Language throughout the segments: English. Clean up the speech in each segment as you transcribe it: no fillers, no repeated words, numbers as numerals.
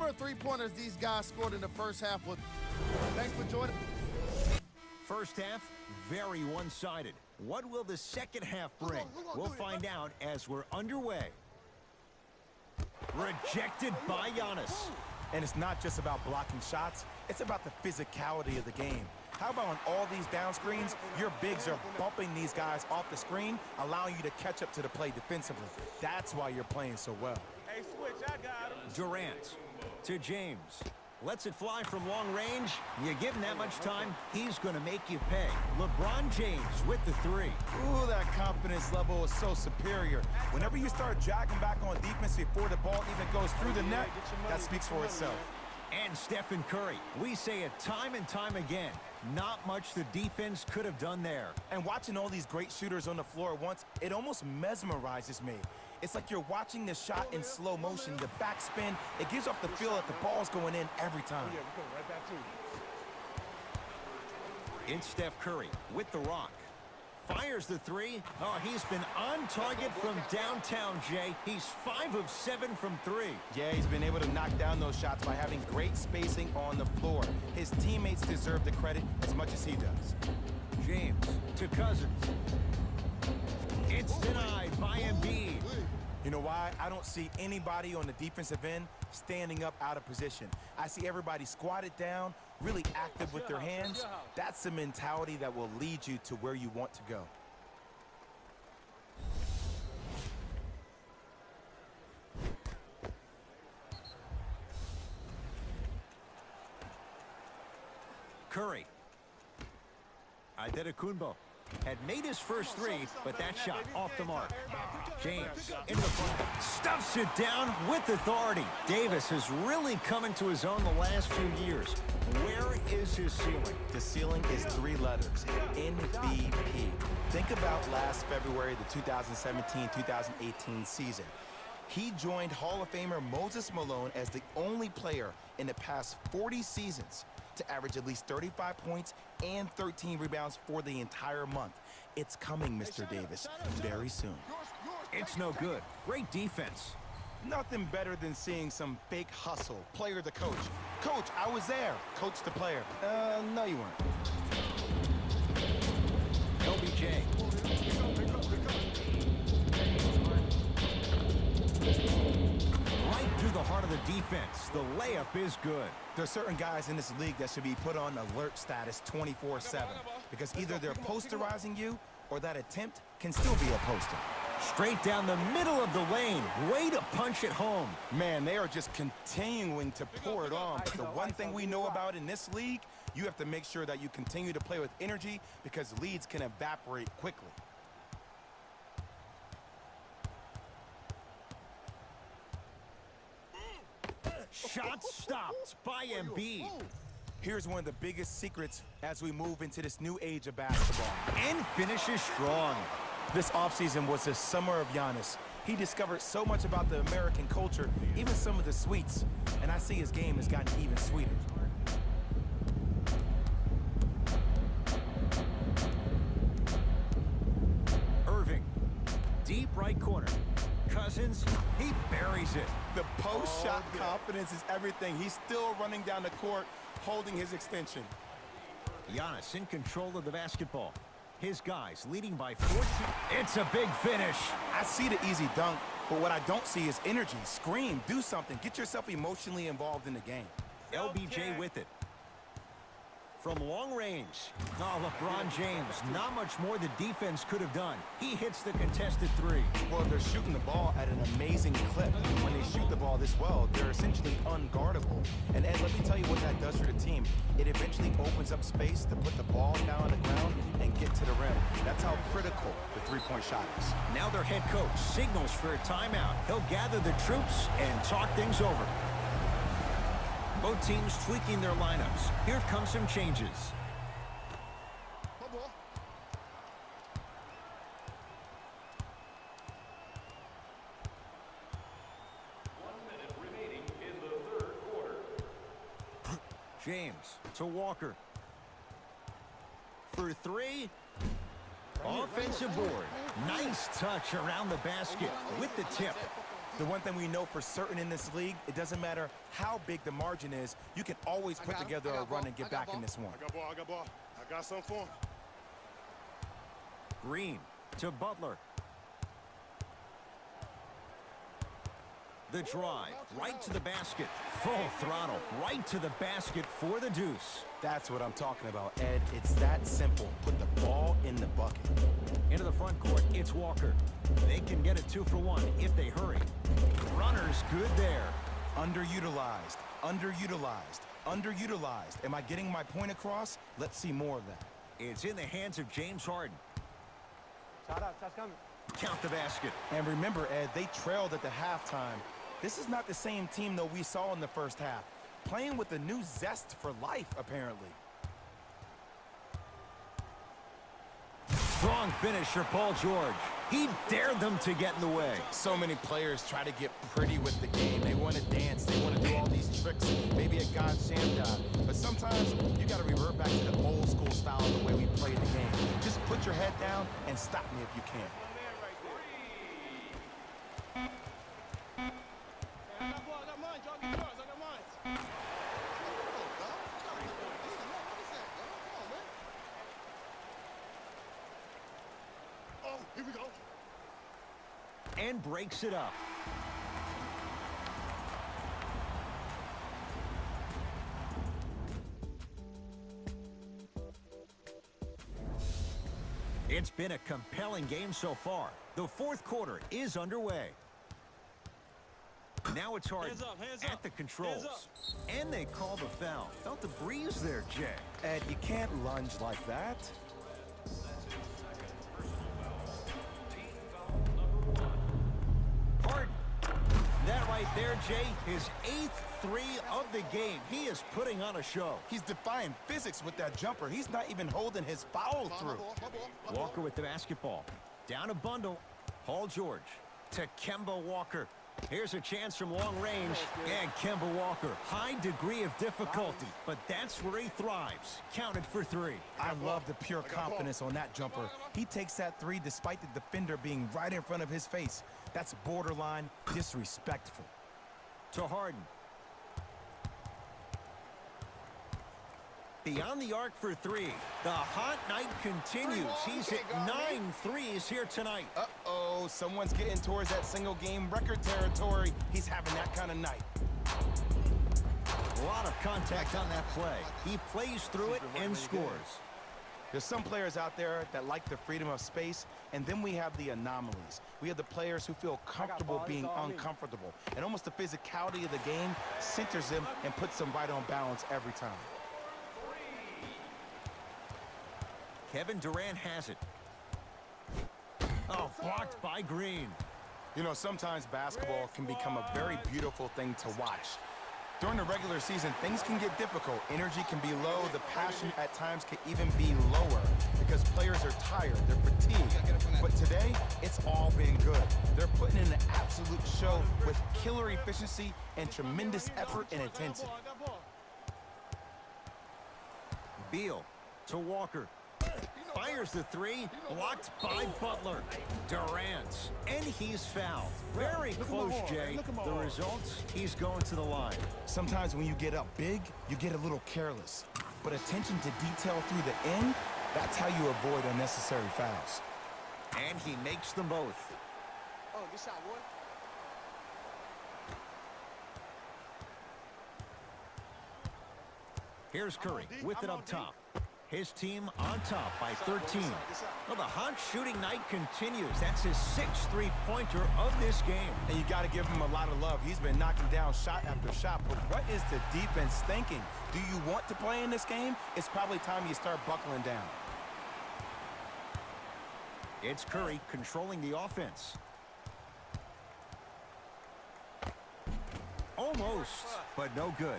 number of three-pointers these guys scored in the first half was... Thanks for joining. First half, very one-sided. What will the second half bring? We'll find out as we're underway. Rejected by Giannis. And it's not just about blocking shots, it's about the physicality of the game. How about on all these down screens, your bigs are bumping these guys off the screen, allowing you to catch up to the play defensively. That's why you're playing so well. Hey, switch, I got him. Durant to James. Lets it fly from long range. You give him that much time, he's going to make you pay. LeBron James with the three. Ooh, that confidence level is so superior. Whenever you start dragging back on defense before the ball even goes through the net, that speaks for itself. And Stephen Curry. We say it time and time again. Not much the defense could have done there. And watching all these great shooters on the floor at once, it almost mesmerizes me. It's like you're watching the shot in slow motion, the backspin. It gives off the feel that the ball's going in every time. It's Steph Curry with the rock. Fires the three. Oh, he's been on target from downtown, Jay. He's 5 of 7 from 3. Yeah, he's been able to knock down those shots by having great spacing on the floor. His teammates deserve the credit as much as he does. James to Cousins. It's denied by Embiid. You know why? I don't see anybody on the defensive end standing up out of position. I see everybody squatted down, really active with their hands. That's the mentality that will lead you to where you want to go. Curry. Antetokounmpo had made his first three, but that shot off the mark. James in the front, stuffs it down with authority. Davis has really come into his own the last few years. Where is his ceiling? The ceiling is 3 letters, MVP. Think about last February, the 2017-2018 season. He joined Hall of Famer Moses Malone as the only player in the past 40 seasons to average at least 35 points and 13 rebounds for the entire month. It's coming, Mr. Davis, very soon. It's no good. Great defense. Nothing better than seeing some fake hustle, player to coach. Coach, I was there. Coach the player. No, you weren't. LBJ. Right through the heart of the defense. The layup is good. There are certain guys in this league that should be put on alert status 24/7 because either they're posterizing you or that attempt can still be a poster. Straight down the middle of the lane. Way to punch it home. Man, they are just continuing to pour it on. But the one thing we know about in this league, you have to make sure that you continue to play with energy because leads can evaporate quickly. Shot stopped by Embiid. Here's one of the biggest secrets as we move into this new age of basketball. And finishes strong. This offseason was the summer of Giannis. He discovered so much about the American culture, even some of the sweets. And I see his game has gotten even sweeter. Irving, deep right corner. Cousins, he buries it. The post-shot confidence is everything. He's still running down the court, holding his extension. Giannis in control of the basketball. His guys leading by 14. It's a big finish. I see the easy dunk, but what I don't see is energy. Scream, do something. Get yourself emotionally involved in the game. LBJ with it. From long range. Oh, LeBron James, not much more the defense could have done. He hits the contested three. Well, they're shooting the ball at an amazing clip. When they shoot the ball this well, they're essentially unguardable. And Ed, let me tell you what that does for the team. It eventually opens up space to put the ball down on the ground and get to the rim. That's how critical the three-point shot is. Now their head coach signals for a timeout. He'll gather the troops and talk things over. Both teams tweaking their lineups. Here come some changes. James to Walker. For three. Offensive board. Nice touch around the basket with the tip. The one thing we know for certain in this league, it doesn't matter how big the margin is, you can always put together a run and get back in this one. I got ball, I got ball. I got something for him. Green to Butler. The drive, right to the basket. Full throttle, right to the basket for the deuce. That's what I'm talking about, Ed. It's that simple. Put the ball in the bucket. Into the front court, it's Walker. They can get a 2 for 1 if they hurry. Runner's good there. Underutilized, underutilized, underutilized. Am I getting my point across? Let's see more of that. It's in the hands of James Harden. Shot up, shot's coming. Count the basket. And remember, Ed, they trailed at the halftime. This is not the same team, though, we saw in the first half. Playing with a new zest for life, apparently. Strong finisher, Paul George. He dared them to get in the way. So many players try to get pretty with the game. They want to dance. They want to do all these tricks. Maybe a God Shamdad. But sometimes you got to revert back to the old school style of the way we play the game. Just put your head down and stop me if you can. I got ball, I got mine. Y'all get yours, I got mine. Oh, here we go. And breaks it up. It's been a compelling game so far. The fourth quarter is underway. Now it's Harden Hands at up, the controls. hands And they call the foul. Felt the breeze there, Jay. Ed, you can't lunge like that. Harden. That right there, Jay, his 8th 3 of the game. He is putting on a show. He's defying physics with that jumper. He's not even holding his follow through. Walker with the basketball. Down a bundle. Paul George to Kemba Walker. Here's a chance from long range. And Kemba Walker, high degree of difficulty, but that's where he thrives. Counted for 3. I love the pure confidence on that jumper. He takes that 3 despite the defender being right in front of his face. That's borderline disrespectful. To Harden. Beyond the arc for 3. The hot night continues. He's hit 9 threes here tonight. Uh-oh, someone's getting towards that single-game record territory. He's having that kind of night. A lot of contact on that play. He plays through it and scores. There's some players out there that like the freedom of space, and then we have the anomalies. We have the players who feel comfortable being uncomfortable, and almost the physicality of the game centers them and puts them right on balance every time. Kevin Durant has it. Oh, blocked by Green. You know, sometimes basketball can become a very beautiful thing to watch. During the regular season, things can get difficult. Energy can be low. The passion at times can even be lower because players are tired. They're fatigued. But today, it's all been good. They're putting in an absolute show with killer efficiency and tremendous effort and intensity. Beal to Walker. Fires the 3, blocked by Butler. Durant, and he's fouled. Very close, Jay. The results, he's going to the line. Sometimes when you get up big, you get a little careless. But attention to detail through the end, that's how you avoid unnecessary fouls. And he makes them both. Oh, good shot, boy. Here's Curry with it up top. His team on top by 13. Well, the hot shooting night continues. That's his 6th three-pointer of this game. And you got to give him a lot of love. He's been knocking down shot after shot. But what is the defense thinking? Do you want to play in this game? It's probably time you start buckling down. It's Curry controlling the offense. Almost, but no good.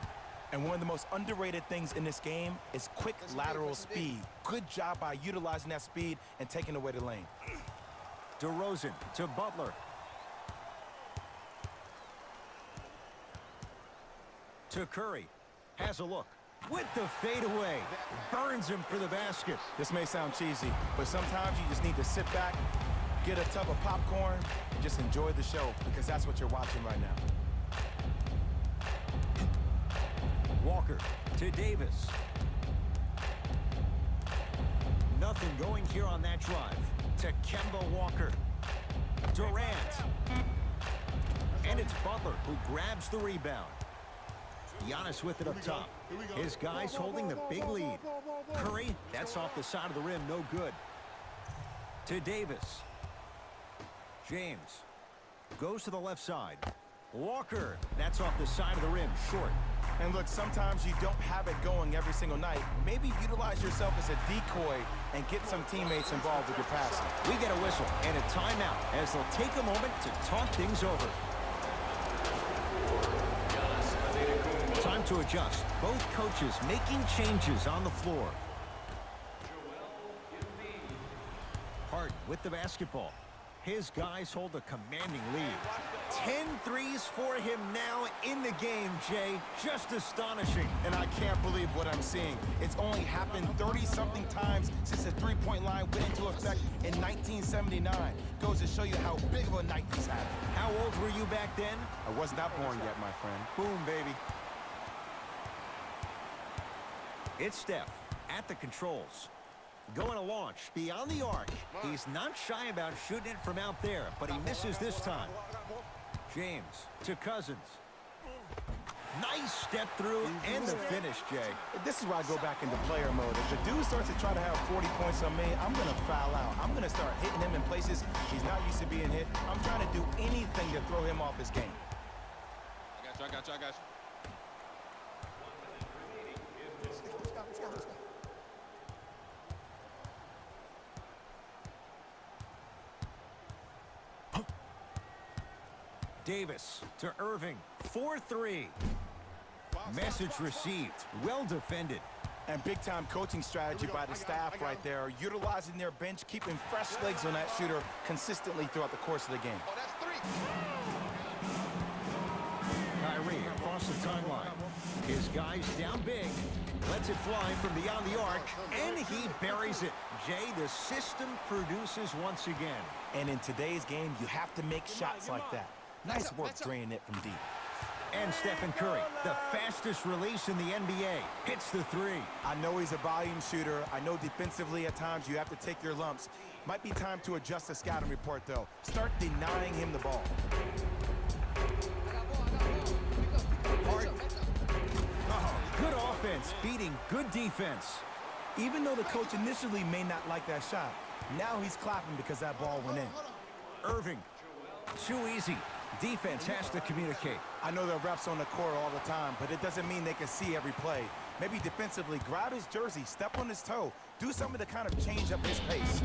And one of the most underrated things in this game is quick lateral speed. Good job by utilizing that speed and taking away the lane. DeRozan to Butler. To Curry. Has a look. With the fadeaway. Burns him for the basket. This may sound cheesy, but sometimes you just need to sit back Get a tub of popcorn and just enjoy the show, because that's what you're watching right now. Walker to Davis. Nothing going here on that drive. To Kemba Walker. Durant. And it's Butler who grabs the rebound. Giannis with it up top. His guys holding the big lead. Curry, that's off the side of the rim, no good. To Davis. James goes to the left side. Walker, that's off the side of the rim, short. And look, sometimes you don't have it going every single night. Maybe utilize yourself as a decoy and get some teammates involved with your passing. We get a whistle and a timeout as they'll take a moment to talk things over. Time to adjust. Both coaches making changes on the floor. Hart with the basketball. His guys hold a commanding lead. 10 threes for him now in the game, Jay. Just astonishing. And I can't believe what I'm seeing. It's only happened 30-something times since the three-point line went into effect in 1979. Goes to show you how big of a night he's having. How old were you back then? I was not born yet, my friend. Boom, baby. It's Steph at the controls. Going to launch beyond the arc. He's not shy about shooting it from out there, but he misses this time. James to Cousins. Nice step through and the finish, Jay. This is where I go back into player mode. If the dude starts to try to have 40 points on me, I'm going to foul out. I'm going to start hitting him in places he's not used to being hit. I'm trying to do anything to throw him off his game. I got you. Davis to Irving. 4-3. Message received. Well defended. And big-time coaching strategy by the staff right there, utilizing their bench, keeping fresh legs on that shooter consistently throughout the course of the game. Oh, that's three. Kyrie across the timeline. His guys down big. Lets it fly from beyond the arc, and he buries it. Jay, the system produces once again. And in today's game, you have to make shots like that. Nice work draining it from deep. And Stephen Curry, the fastest release in the NBA, hits the three. I know he's a volume shooter. I know defensively at times you have to take your lumps. Might be time to adjust the scouting report, though. Start denying him the ball. Hard. Oh, good offense, beating good defense. Even though the coach initially may not like that shot, now he's clapping because that ball went in. Irving, too easy. Defense has to communicate. I know there are refs on the court all the time, but it doesn't mean they can see every play. Maybe defensively, grab his jersey, step on his toe, do something to kind of change up his pace.